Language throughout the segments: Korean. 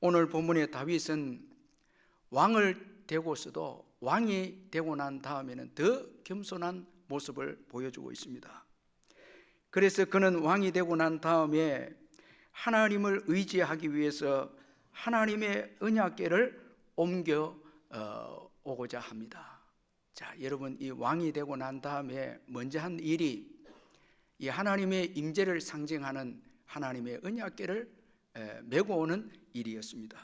오늘 본문의 다윗은 왕을 되고서도 왕이 되고 난 다음에는 더 겸손한 모습을 보여주고 있습니다. 그래서 그는 왕이 되고 난 다음에 하나님을 의지하기 위해서 하나님의 언약궤를 옮겨 오고자 합니다. 자, 여러분, 이 왕이 되고 난 다음에 먼저 한 일이 이 하나님의 임재를 상징하는 하나님의 언약궤를 메고 오는 일이었습니다.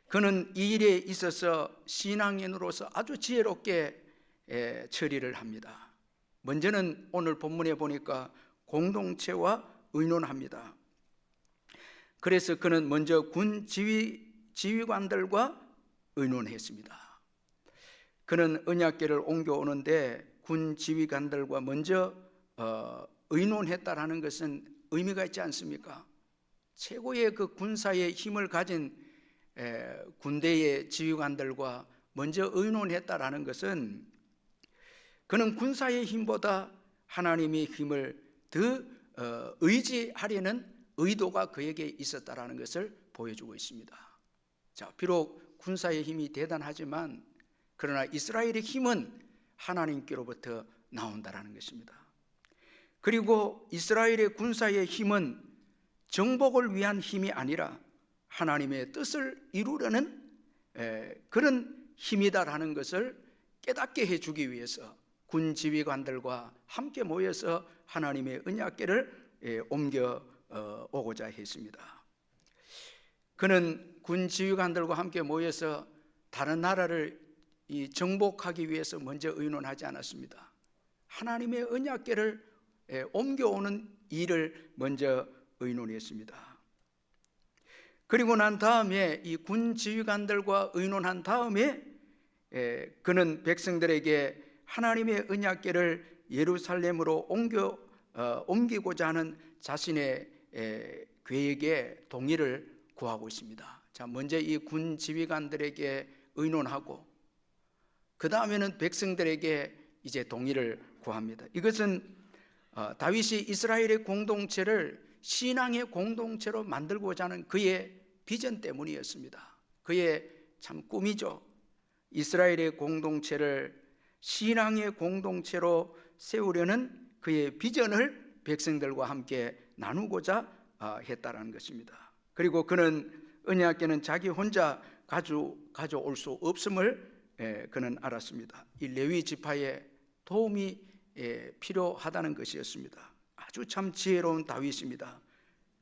그는 이 일에 있어서 신앙인으로서 아주 지혜롭게 처리를 합니다. 먼저는 오늘 본문에 보니까 공동체와 의논합니다. 그래서 그는 먼저 군 지휘관들과 의논했습니다. 그는 언약궤를 옮겨오는데 군 지휘관들과 먼저 의논했다라는 것은 의미가 있지 않습니까? 최고의 그 군사의 힘을 가진 군대의 지휘관들과 먼저 의논했다라는 것은 그는 군사의 힘보다 하나님의 힘을 더 의지하려는 의도가 그에게 있었다라는 것을 보여주고 있습니다. 자, 비록 군사의 힘이 대단하지만 그러나 이스라엘의 힘은 하나님께로부터 나온다라는 것입니다. 그리고 이스라엘의 군사의 힘은 정복을 위한 힘이 아니라 하나님의 뜻을 이루려는 그런 힘이다라는 것을 깨닫게 해주기 위해서 군 지휘관들과 함께 모여서 하나님의 언약궤를 옮겨 오고자 했습니다. 그는 군 지휘관들과 함께 모여서 다른 나라를 정복하기 위해서 먼저 의논하지 않았습니다. 하나님의 언약궤를 옮겨오는 일을 먼저 의논했습니다. 그리고 난 다음에 이 군 지휘관들과 의논한 다음에 그는 백성들에게 하나님의 언약궤를 예루살렘으로 옮기고자 하는 자신의 계획에 동의를 구하고 있습니다. 자, 먼저 이 군 지휘관들에게 의논하고 그 다음에는 백성들에게 이제 동의를 구합니다. 이것은 다윗이 이스라엘의 공동체를 신앙의 공동체로 만들고자 하는 그의 비전 때문이었습니다. 그의 참 꿈이죠. 이스라엘의 공동체를 신앙의 공동체로 세우려는 그의 비전을 백성들과 함께 나누고자 했다라는 것입니다. 그리고 그는 언약궤는 자기 혼자 가져올 수 없음을 그는 알았습니다. 이 레위 지파의 도움이 필요하다는 것이었습니다. 아주 참 지혜로운 다윗입니다.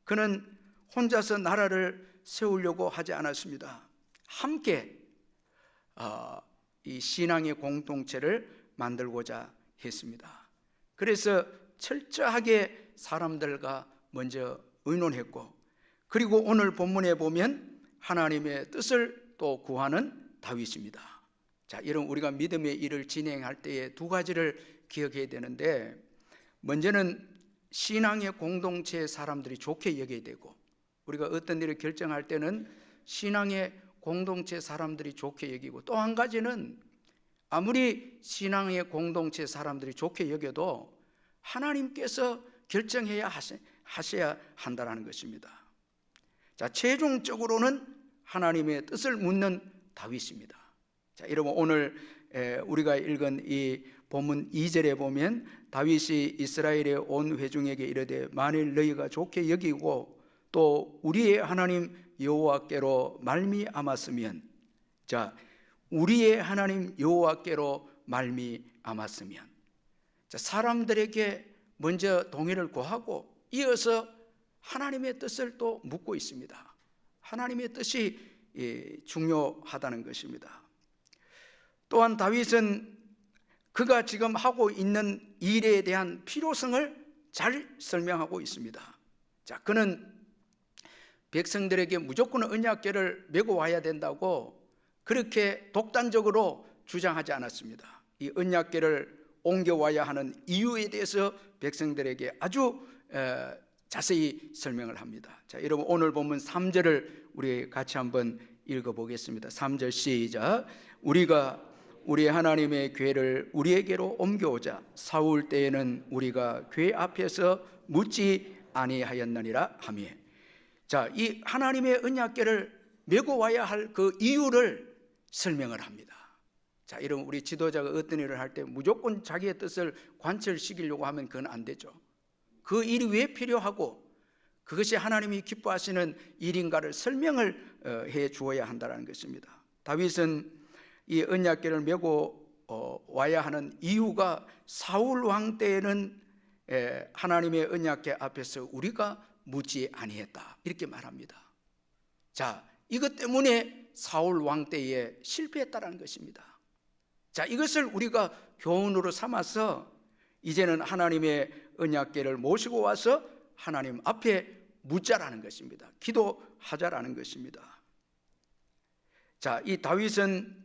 그는 혼자서 나라를 세우려고 하지 않았습니다. 함께 이 신앙의 공동체를 만들고자 했습니다. 그래서 철저하게 사람들과 먼저 의논했고, 그리고 오늘 본문에 보면 하나님의 뜻을 또 구하는 다윗입니다. 자, 이런 우리가 믿음의 일을 진행할 때에 두 가지를 기억해야 되는데, 먼저는 신앙의 공동체의 사람들이 좋게 여겨야 되고, 우리가 어떤 일을 결정할 때는 신앙의 공동체 사람들이 좋게 여기고, 또 한 가지는 아무리 신앙의 공동체 사람들이 좋게 여겨도 하나님께서 결정해야 하셔야 한다는 것입니다. 자, 최종적으로는 하나님의 뜻을 묻는 다윗입니다. 자, 여러분, 오늘 우리가 읽은 이 본문 2절에 보면 다윗이 이스라엘의 온 회중에게 이르되 만일 너희가 좋게 여기고 또 우리의 하나님 여호와께로 말미암았으면, 자, 우리의 하나님 여호와께로 말미암았으면, 자, 사람들에게 먼저 동의를 구하고 이어서 하나님의 뜻을 또 묻고 있습니다. 하나님의 뜻이 중요하다는 것입니다. 또한 다윗은 그가 지금 하고 있는 일에 대한 필요성을 잘 설명하고 있습니다. 자, 그는 백성들에게 무조건 언약궤를 메고 와야 된다고 그렇게 독단적으로 주장하지 않았습니다. 이 언약궤를 옮겨와야 하는 이유에 대해서 백성들에게 아주 자세히 설명을 합니다. 자, 여러분, 오늘 본문 3절을 우리 같이 한번 읽어보겠습니다. 3절 시작. 우리가 우리 하나님의 궤를 우리에게로 옮겨오자. 사울 때에는 우리가 궤 앞에서 묻지 아니하였느니라 하며. 자, 이 하나님의 언약궤를 메고 와야 할 그 이유를 설명을 합니다. 자, 이런 우리 지도자가 어떤 일을 할 때 무조건 자기의 뜻을 관철시키려고 하면 그건 안 되죠. 그 일이 왜 필요하고 그것이 하나님이 기뻐하시는 일인가를 설명을 해 주어야 한다는 것입니다. 다윗은 이 언약궤를 메고 와야 하는 이유가 사울 왕 때에는 하나님의 언약궤 앞에서 우리가 묻지 아니했다, 이렇게 말합니다. 자, 이것 때문에 사울 왕 때에 실패했다는 것입니다. 자, 이것을 우리가 교훈으로 삼아서 이제는 하나님의 언약궤를 모시고 와서 하나님 앞에 묻자라는 것입니다. 기도하자라는 것입니다. 자, 이 다윗은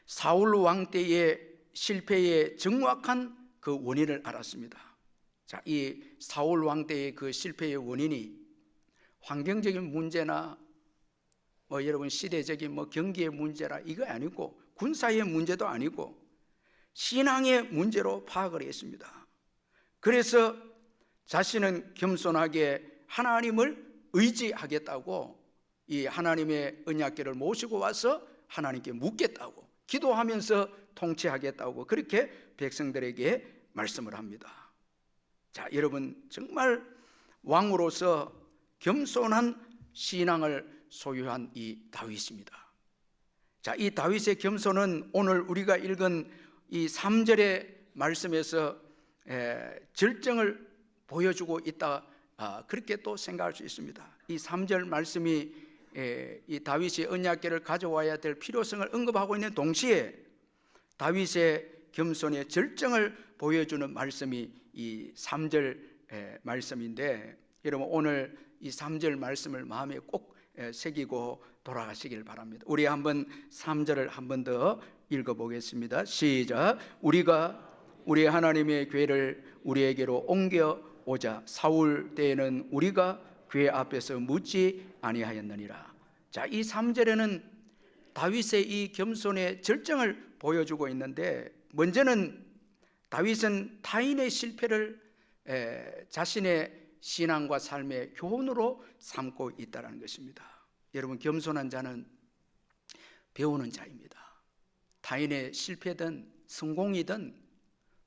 사울 왕 때의 실패의 정확한 그 원인을 알았습니다. 자, 이 사울 왕 때의 그 실패의 원인이 환경적인 문제나 여러분 시대적인 경기의 문제라 이거 아니고 군사의 문제도 아니고 신앙의 문제로 파악을 했습니다. 그래서 자신은 겸손하게 하나님을 의지하겠다고 이 하나님의 언약궤를 모시고 와서 하나님께 묻겠다고 기도하면서 통치하겠다고 그렇게 백성들에게 말씀을 합니다. 자, 여러분 정말 왕으로서 겸손한 신앙을 소유한 이 다윗입니다. 자, 이 다윗의 겸손은 오늘 우리가 읽은 이 3절의 말씀에서 절정을 보여주고 있다, 그렇게 또 생각할 수 있습니다. 이 3절 말씀이 이 다윗이 언약궤를 가져와야 될 필요성을 언급하고 있는 동시에 다윗의 겸손의 절정을 보여주는 말씀이 이 3절 말씀인데, 여러분 오늘 이 3절 말씀을 마음에 꼭 새기고 돌아가시길 바랍니다. 우리 한번 3절을 한 번 더 읽어보겠습니다. 시작. 우리가 우리 하나님의 궤를 우리에게로 옮겨오자. 사울 때에는 우리가 궤 앞에서 묻지 아니하였느니라. 자, 이 3절에는 다윗의 이 겸손의 절정을 보여주고 있는데, 먼저는 다윗은 타인의 실패를 자신의 신앙과 삶의 교훈으로 삼고 있다는 것입니다. 여러분, 겸손한 자는 배우는 자입니다. 타인의 실패든 성공이든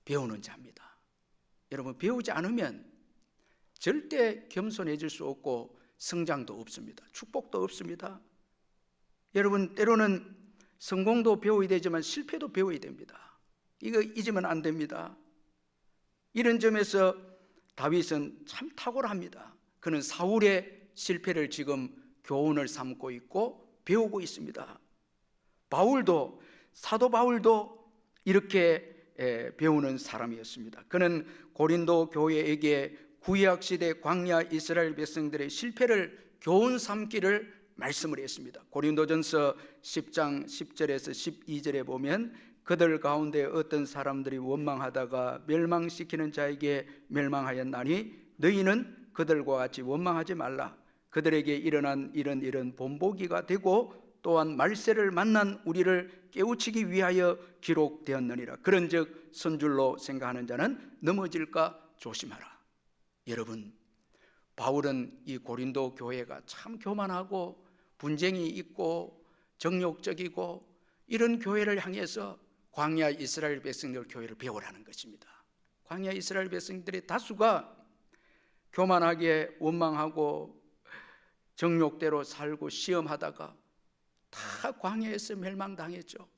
배우는 자입니다. 여러분, 배우지 않으면 절대 겸손해질 수 없고 성장도 없습니다. 축복도 없습니다. 여러분, 때로는 성공도 배워야 되지만 실패도 배워야 됩니다. 이거 잊으면 안 됩니다. 이런 점에서 다윗은 참 탁월합니다. 그는 사울의 실패를 지금 교훈을 삼고 있고 배우고 있습니다. 바울도, 사도 바울도 이렇게 배우는 사람이었습니다. 그는 고린도 교회에게 구약시대 광야 이스라엘 백성들의 실패를 교훈 삼기를 말씀을 했습니다. 고린도전서 10장 10절에서 12절에 보면 그들 가운데 어떤 사람들이 원망하다가 멸망시키는 자에게 멸망하였나니 너희는 그들과 같이 원망하지 말라. 그들에게 일어난 이런 본보기가 되고 또한 말세를 만난 우리를 깨우치기 위하여 기록되었느니라. 그런즉 선줄로 생각하는 자는 넘어질까 조심하라. 여러분, 바울은 이 고린도 교회가 참 교만하고 분쟁이 있고 정욕적이고 이런 교회를 향해서 광야 이스라엘 백성들 교회를 배우라는 것입니다. 광야 이스라엘 백성들의 다수가 교만하게 원망하고 정욕대로 살고 시험하다가 다 광야에서 멸망당했죠.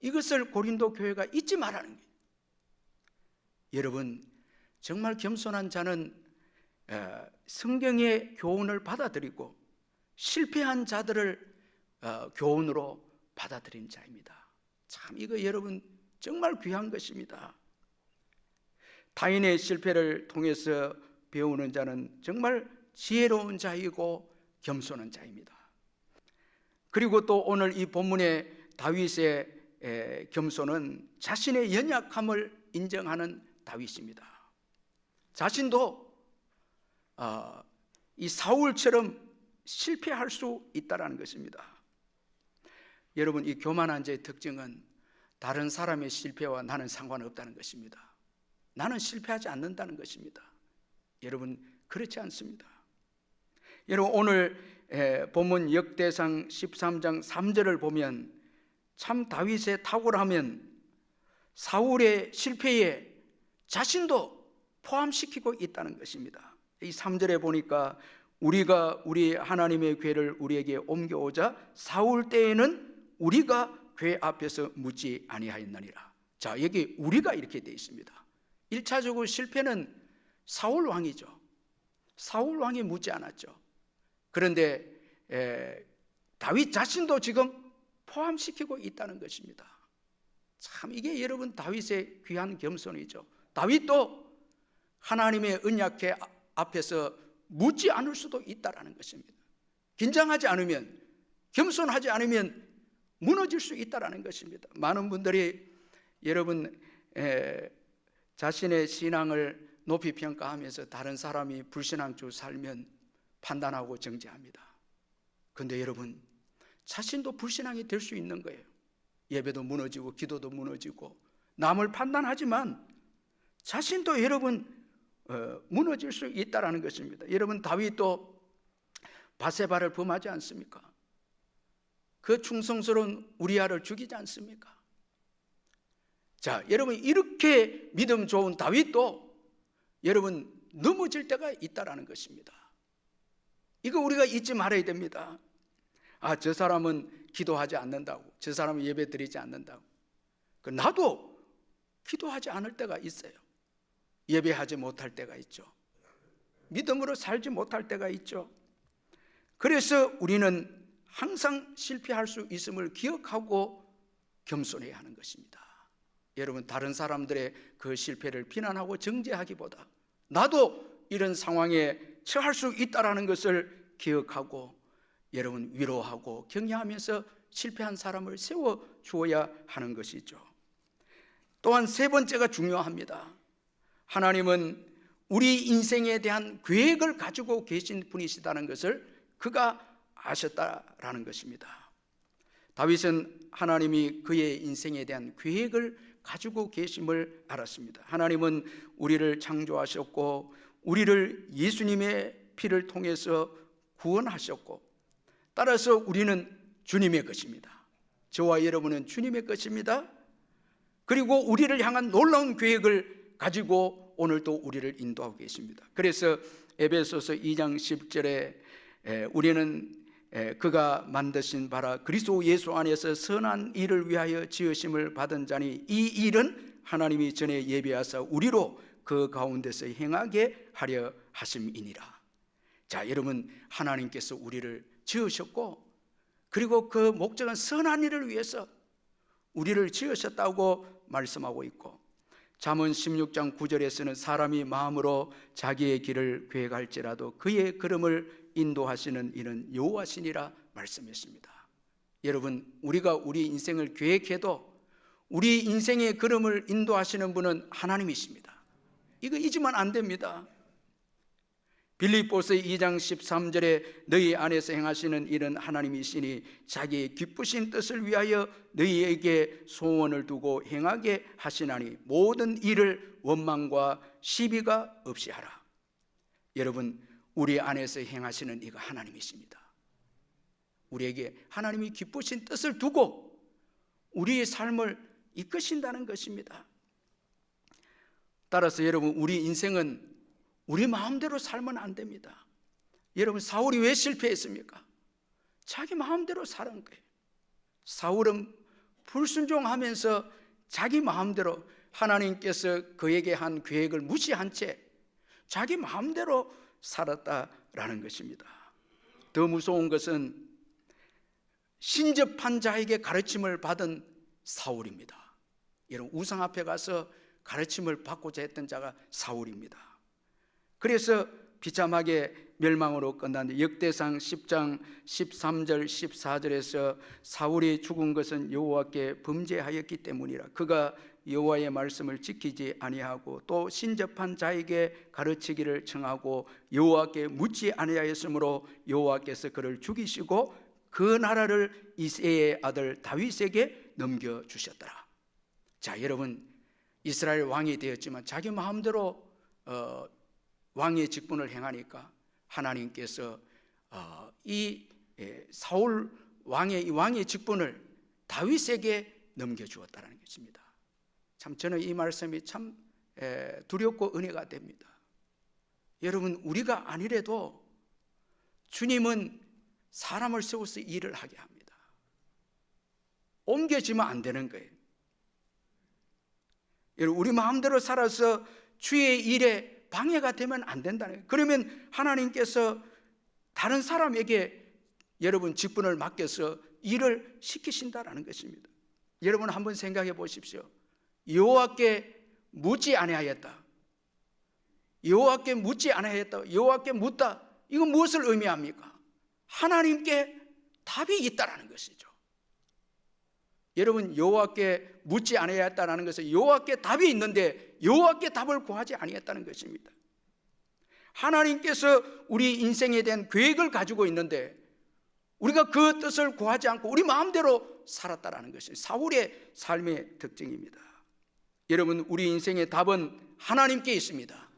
이것을 고린도 교회가 잊지 말라는 거예요. 여러분, 정말 겸손한 자는 성경의 교훈을 받아들이고 실패한 자들을 교훈으로 받아들인 자입니다. 참 이거 여러분 정말 귀한 것입니다. 타인의 실패를 통해서 배우는 자는 정말 지혜로운 자이고 겸손한 자입니다. 그리고 또 오늘 이 본문의 다윗의 겸손은 자신의 연약함을 인정하는 다윗입니다. 자신도 이 사울처럼 실패할 수 있다는 것입니다. 여러분, 이 교만한 자의 특징은 다른 사람의 실패와 나는 상관없다는 것입니다. 나는 실패하지 않는다는 것입니다. 여러분, 그렇지 않습니다. 여러분, 오늘 본문 역대상 13장 3절을 보면 참 다윗의 탁월함은 사울의 실패에 자신도 포함시키고 있다는 것입니다. 이 3절에 보니까 우리가 우리 하나님의 궤를 우리에게 옮겨오자 사울 때에는 우리가 궤 앞에서 묻지 아니하였느니라. 자, 여기 우리가 이렇게 되어 있습니다. 1차적으로 실패는 사울 왕이죠. 사울 왕이 묻지 않았죠. 그런데 다윗 자신도 지금 포함시키고 있다는 것입니다. 참 이게 여러분 다윗의 귀한 겸손이죠. 다윗도 하나님의 언약궤 앞에서 묻지 않을 수도 있다는 것입니다. 긴장하지 않으면, 겸손하지 않으면 무너질 수 있다는 것입니다. 많은 분들이 여러분 자신의 신앙을 높이 평가하면서 다른 사람이 불신앙적으로 살면 판단하고 정죄합니다. 그런데 여러분 자신도 불신앙이 될 수 있는 거예요. 예배도 무너지고 기도도 무너지고 남을 판단하지만 자신도 여러분 무너질 수 있다는 것입니다. 여러분 다윗도 바세바를 범하지 않습니까? 그 충성스러운 우리아를 죽이지 않습니까? 자, 여러분 이렇게 믿음 좋은 다윗도 여러분 넘어질 때가 있다는 것입니다. 이거 우리가 잊지 말아야 됩니다. 아, 저 사람은 기도하지 않는다고, 저 사람은 예배 드리지 않는다고. 나도 기도하지 않을 때가 있어요. 예배하지 못할 때가 있죠. 믿음으로 살지 못할 때가 있죠. 그래서 우리는 항상 실패할 수 있음을 기억하고 겸손해야 하는 것입니다. 여러분 다른 사람들의 그 실패를 비난하고 정죄하기보다 나도 이런 상황에 처할 수 있다는 것을 기억하고 여러분 위로하고 격려하면서 실패한 사람을 세워주어야 하는 것이죠. 또한 세 번째가 중요합니다. 하나님은 우리 인생에 대한 계획을 가지고 계신 분이시다는 것을 그가 아셨다라는 것입니다. 다윗은 하나님이 그의 인생에 대한 계획을 가지고 계심을 알았습니다. 하나님은 우리를 창조하셨고 우리를 예수님의 피를 통해서 구원하셨고 따라서 우리는 주님의 것입니다. 저와 여러분은 주님의 것입니다. 그리고 우리를 향한 놀라운 계획을 가지고 오늘도 우리를 인도하고 계십니다. 그래서 에베소서 2장 10절에 우리는 그가 만드신 바라 그리스도 예수 안에서 선한 일을 위하여 지으심을 받은 자니 이 일은 하나님이 전에 예비하사 우리로 그 가운데서 행하게 하려 하심이니라. 자, 여러분 하나님께서 우리를 지으셨고 그리고 그 목적은 선한 일을 위해서 우리를 지으셨다고 말씀하고 있고 잠언 16장 9절에서는 사람이 마음으로 자기의 길을 계획할지라도 그의 걸음을 인도하시는 이는 여호와시니라 말씀했습니다. 여러분 우리가 우리 인생을 계획해도 우리 인생의 걸음을 인도하시는 분은 하나님이십니다. 이거 잊으면 안 됩니다. 빌립보서 2장 13절에 너희 안에서 행하시는 일은 하나님이시니 자기의 기쁘신 뜻을 위하여 너희에게 소원을 두고 행하게 하시나니 모든 일을 원망과 시비가 없이 하라. 여러분 우리 안에서 행하시는 이가 하나님이십니다. 우리에게 하나님이 기쁘신 뜻을 두고 우리의 삶을 이끄신다는 것입니다. 따라서 여러분 우리 인생은 우리 마음대로 살면 안 됩니다. 여러분 사울이 왜 실패했습니까? 자기 마음대로 살은 거예요. 사울은 불순종하면서 자기 마음대로 하나님께서 그에게 한 계획을 무시한 채 자기 마음대로 살았다라는 것입니다. 더 무서운 것은 신접한 자에게 가르침을 받은 사울입니다. 여러분 우상 앞에 가서 가르침을 받고자 했던 자가 사울입니다. 그래서 비참하게 멸망으로 끝난 역대상 10장 13절 14절에서 사울이 죽은 것은 여호와께 범죄하였기 때문이라. 그가 여호와의 말씀을 지키지 아니하고 또 신접한 자에게 가르치기를 청하고 여호와께 묻지 아니하였으므로 여호와께서 그를 죽이시고 그 나라를 이새의 아들 다윗에게 넘겨주셨더라. 자, 여러분 이스라엘 왕이 되었지만 자기 마음대로 왕의 직분을 행하니까 하나님께서 이 사울 왕의 직분을 다윗에게 넘겨주었다는 것입니다. 참 저는 이 말씀이 참 두렵고 은혜가 됩니다. 여러분, 우리가 아니래도 주님은 사람을 세워서 일을 하게 합니다. 옮겨지면 안 되는 거예요. 여러분, 우리 마음대로 살아서 주의 일에 방해가 되면 안 된다는 거예요. 그러면 하나님께서 다른 사람에게 여러분 직분을 맡겨서 일을 시키신다라는 것입니다. 여러분 한번 생각해 보십시오. 여호와께 묻지 아니하였다. 여호와께 묻지 아니하였다. 여호와께 묻다. 이건 무엇을 의미합니까? 하나님께 답이 있다라는 것이죠. 여러분, 여호와께 묻지 아니하였다라는 것은 여호와께 답이 있는데 여호와께 답을 구하지 아니했다는 것입니다. 하나님께서 우리 인생에 대한 계획을 가지고 있는데 우리가 그 뜻을 구하지 않고 우리 마음대로 살았다라는 것이 사울의 삶의 특징입니다. 여러분, 우리 인생의 답은 하나님께 있습니다.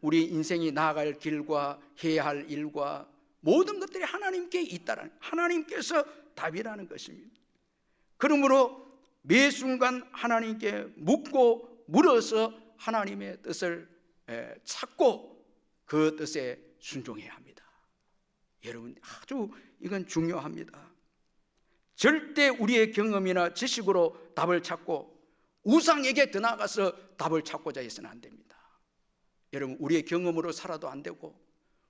우리 인생이 나아갈 길과 해야 할 일과 모든 것들이 하나님께 있다라는, 하나님께서 답이라는 것입니다. 그러므로 매 순간 하나님께 묻고 물어서 하나님의 뜻을 찾고 그 뜻에 순종해야 합니다. 여러분, 아주 이건 중요합니다. 절대 우리의 경험이나 지식으로 답을 찾고 우상에게 더 나아가서 답을 찾고자 해서는 안 됩니다. 여러분, 우리의 경험으로 살아도 안 되고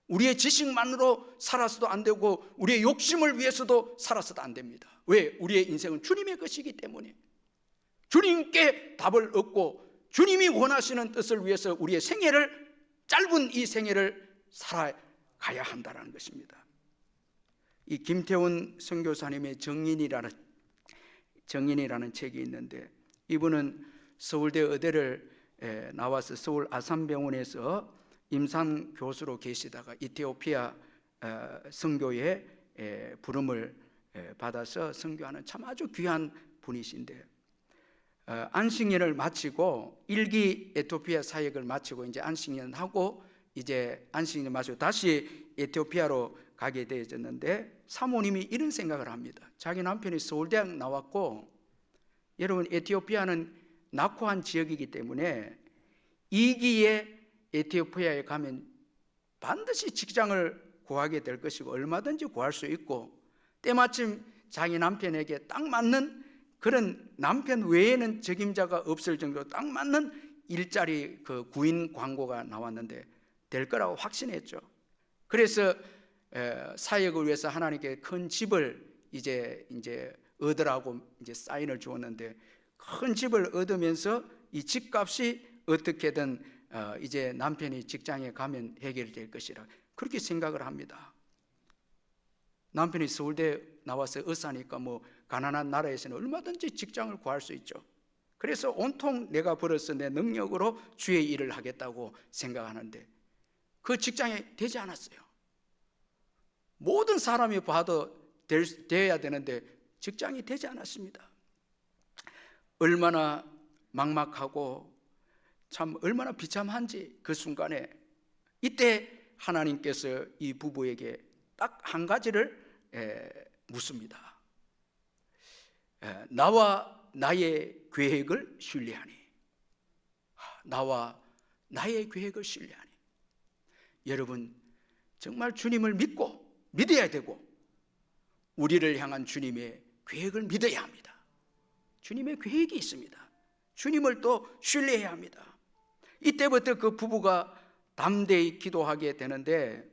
우리의 지식만으로 살아서도 안 되고 우리의 욕심을 위해서도 살아서도 안 됩니다. 왜? 우리의 인생은 주님의 것이기 때문에 주님께 답을 얻고 주님이 원하시는 뜻을 위해서 우리의 생애를, 짧은 이 생애를 살아가야 한다는 것입니다. 이 김태훈 선교사님의 정인이라는 책이 있는데 이분은 서울대 의대를 나와서 서울 아산병원에서 임상 교수로 계시다가 이티오피아 선교에 부름을 받아서 선교하는 참 아주 귀한 분이신데 안식년을 마치고 1기 에티오피아 사역을 마치고 이제 안식년 하고 이제 안식년 마치고 다시 에티오피아로 가게 되어졌는데 사모님이 이런 생각을 합니다. 자기 남편이 서울대학 나왔고 여러분, 에티오피아는 낙후한 지역이기 때문에 2기에 에티오피아에 가면 반드시 직장을 구하게 될 것이고 얼마든지 구할 수 있고 때마침 자기 남편에게 딱 맞는 그런, 남편 외에는 적임자가 없을 정도로 딱 맞는 일자리 그 구인 광고가 나왔는데 될 거라고 확신했죠. 그래서 사역을 위해서 하나님께 큰 집을 이제 얻으라고 이제 사인을 주었는데 큰 집을 얻으면서 이 집값이 어떻게든 이제 남편이 직장에 가면 해결될 것이라 그렇게 생각을 합니다. 남편이 서울대 나와서 의사니까 뭐 가난한 나라에서는 얼마든지 직장을 구할 수 있죠. 그래서 온통 내가 벌어서 내 능력으로 주의 일을 하겠다고 생각하는데 그 직장에 되지 않았어요. 모든 사람이 봐도 되어야 되는데 직장이 되지 않았습니다. 얼마나 막막하고 참 얼마나 비참한지 그 순간에 이때 하나님께서 이 부부에게 딱 한 가지를 묻습니다. 나와 나의 계획을 신뢰하니, 나와 나의 계획을 신뢰하니. 여러분, 정말 주님을 믿어야 되고 우리를 향한 주님의 계획을 믿어야 합니다. 주님의 계획이 있습니다. 주님을 또 신뢰해야 합니다. 이때부터 그 부부가 담대히 기도하게 되는데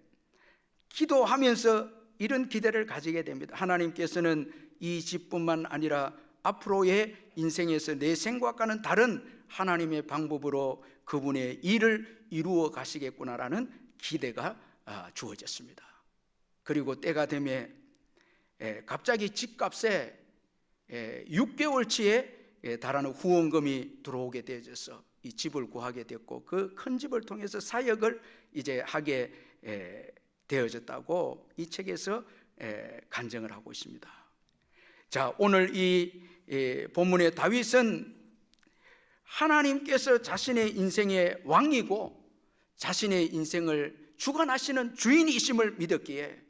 기도하면서 이런 기대를 가지게 됩니다. 하나님께서는 이 집뿐만 아니라 앞으로의 인생에서 내 생각과는 다른 하나님의 방법으로 그분의 일을 이루어 가시겠구나라는 기대가 주어졌습니다. 그리고 때가 되면 갑자기 집값에 6개월치에 달하는 후원금이 들어오게 되어져서 이 집을 구하게 됐고 그 큰 집을 통해서 사역을 이제 하게 되어졌다고 이 책에서 간증을 하고 있습니다. 자, 오늘 이 본문의 다윗은 하나님께서 자신의 인생의 왕이고 자신의 인생을 주관하시는 주인이심을 믿었기에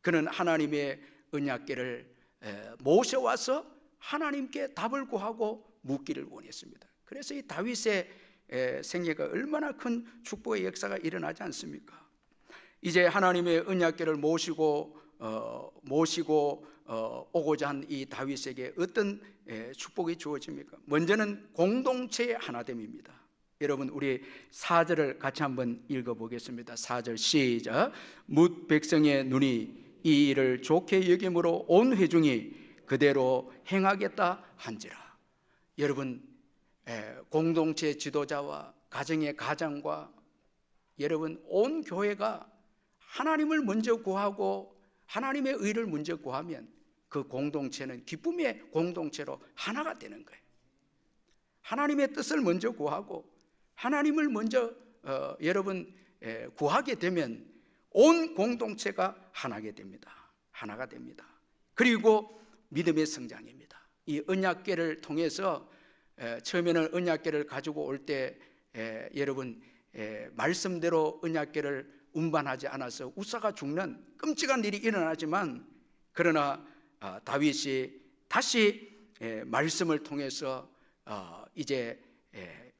그는 하나님의 언약궤를 모셔와서 하나님께 답을 구하고 묻기를 원했습니다. 그래서 이 다윗의 생애가 얼마나 큰 축복의 역사가 일어나지 않습니까? 이제 하나님의 언약궤를 모시고 오고자 한 이 다윗에게 어떤 축복이 주어집니까? 먼저는 공동체의 하나됨입니다. 여러분, 우리 4절을 같이 한번 읽어보겠습니다. 4절 시작. 뭇 백성의 눈이 이 일을 좋게 여김으로 온 회중이 그대로 행하겠다 한지라. 여러분, 공동체 지도자와 가정의 가장과 여러분 온 교회가 하나님을 먼저 구하고 하나님의 의를 먼저 구하면 그 공동체는 기쁨의 공동체로 하나가 되는 거예요. 하나님의 뜻을 먼저 구하고 하나님을 먼저 여러분 구하게 되면 온 공동체가 하나가 됩니다. 그리고 믿음의 성장입니다. 이 언약궤를 통해서 처음에는 언약궤를 가지고 올 때 여러분 말씀대로 언약궤를 운반하지 않아서 우사가 죽는 끔찍한 일이 일어나지만, 그러나 다윗이 다시 말씀을 통해서 이제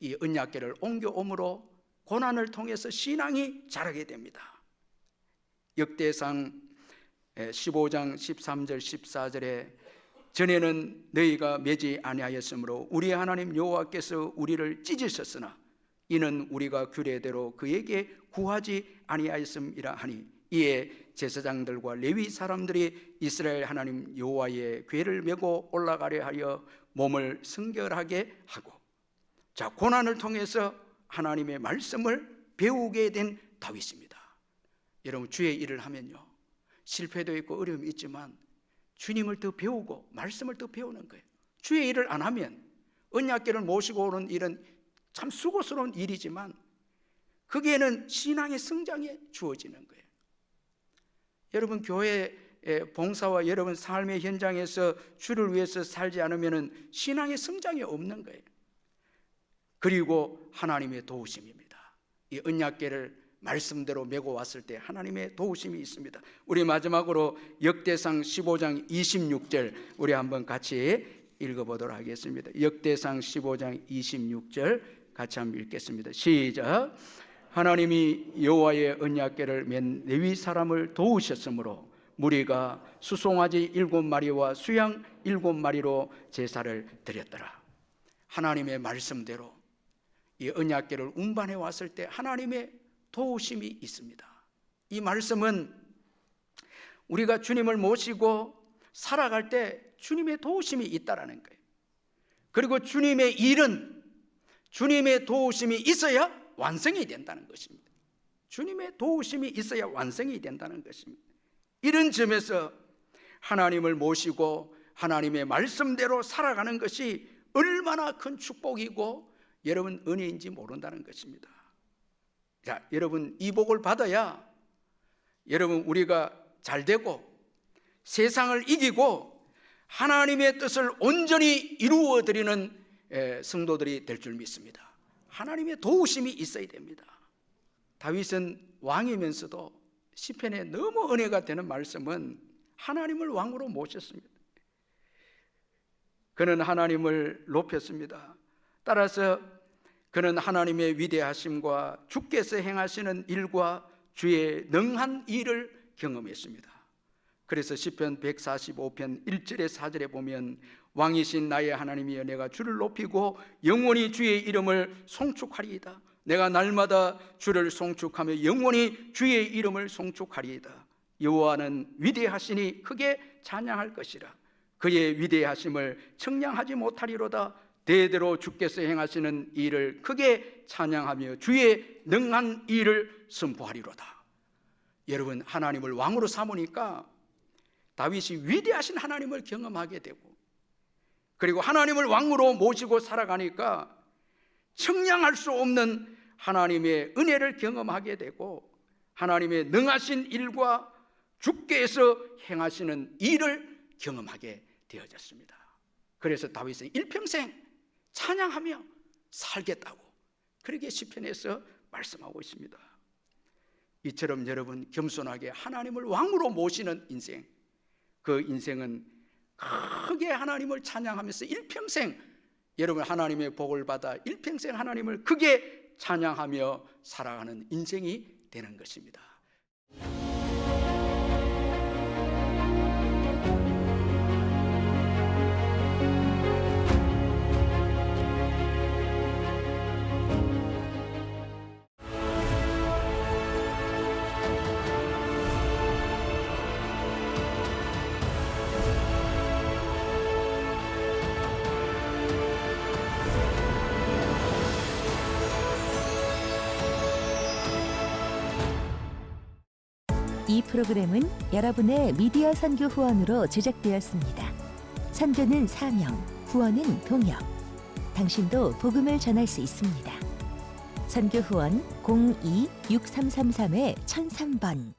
이 언약궤를 옮겨옴으로 고난을 통해서 신앙이 자라게 됩니다. 역대상 15장 13절 14절에 전에는 너희가 매지 아니하였으므로 우리 하나님 여호와께서 우리를 찢으셨으나 이는 우리가 규례대로 그에게 구하지 아니하였음이라 하니, 이에 제사장들과 레위 사람들이 이스라엘 하나님 여호와의 궤를 메고 올라가려 하여 몸을 성결하게 하고, 자, 고난을 통해서 하나님의 말씀을 배우게 된 다윗입니다. 여러분, 주의 일을 하면요 실패도 있고 어려움이 있지만 주님을 더 배우고 말씀을 더 배우는 거예요. 주의 일을 안 하면 언약궤를 모시고 오는 일은 참 수고스러운 일이지만 거기에는 신앙의 성장이 주어지는 거예요. 여러분, 교회 봉사와 여러분 삶의 현장에서 주를 위해서 살지 않으면 신앙의 성장이 없는 거예요. 그리고 하나님의 도우심입니다. 이 언약궤를 말씀대로 메고 왔을 때 하나님의 도우심이 있습니다. 우리 마지막으로 역대상 15장 26절 우리 한번 같이 읽어보도록 하겠습니다. 역대상 15장 26절 같이 한번 읽겠습니다. 시작. 하나님이 여호와의 언약궤를 맨 레위 사람을 도우셨으므로 무리가 수송아지 7마리와 수양 7마리로 제사를 드렸더라. 하나님의 말씀대로 이 언약궤를 운반해 왔을 때 하나님의 도우심이 있습니다. 이 말씀은 우리가 주님을 모시고 살아갈 때 주님의 도우심이 있다라는 거예요. 그리고 주님의 일은 주님의 도우심이 있어야 완성이 된다는 것입니다. 주님의 도우심이 있어야 완성이 된다는 것입니다. 이런 점에서 하나님을 모시고 하나님의 말씀대로 살아가는 것이 얼마나 큰 축복이고 여러분 은혜인지 모른다는 것입니다. 자, 여러분 이 복을 받아야 여러분 우리가 잘 되고 세상을 이기고 하나님의 뜻을 온전히 이루어 드리는 성도들이 될 줄 믿습니다. 하나님의 도우심이 있어야 됩니다. 다윗은 왕이면서도 시편에 너무 은혜가 되는 말씀은 하나님을 왕으로 모셨습니다. 그는 하나님을 높였습니다. 따라서 그는 하나님의 위대하심과 주께서 행하시는 일과 주의 능한 일을 경험했습니다. 그래서 시편 145편 1절에 4절에 보면 왕이신 나의 하나님이여 내가 주를 높이고 영원히 주의 이름을 송축하리이다. 내가 날마다 주를 송축하며 영원히 주의 이름을 송축하리이다. 여호와는 위대하시니 크게 찬양할 것이라. 그의 위대하심을 청량하지 못하리로다. 대대로 주께서 행하시는 일을 크게 찬양하며 주의 능한 일을 선포하리로다. 여러분, 하나님을 왕으로 삼으니까 다윗이 위대하신 하나님을 경험하게 되고, 그리고 하나님을 왕으로 모시고 살아가니까 청량할 수 없는 하나님의 은혜를 경험하게 되고 하나님의 능하신 일과 주께서 행하시는 일을 경험하게 되어졌습니다. 그래서 다윗은 일평생 찬양하며 살겠다고 그렇게 시편에서 말씀하고 있습니다. 이처럼 여러분 겸손하게 하나님을 왕으로 모시는 인생, 그 인생은 크게 하나님을 찬양하면서 일평생 여러분 하나님의 복을 받아 일평생 하나님을 크게 찬양하며 살아가는 인생이 되는 것입니다. 이 프로그램은 여러분의 미디어 선교 후원으로 제작되었습니다. 선교는 사명, 후원은 동역. 당신도 복음을 전할 수 있습니다. 선교 후원 02-6333-1003번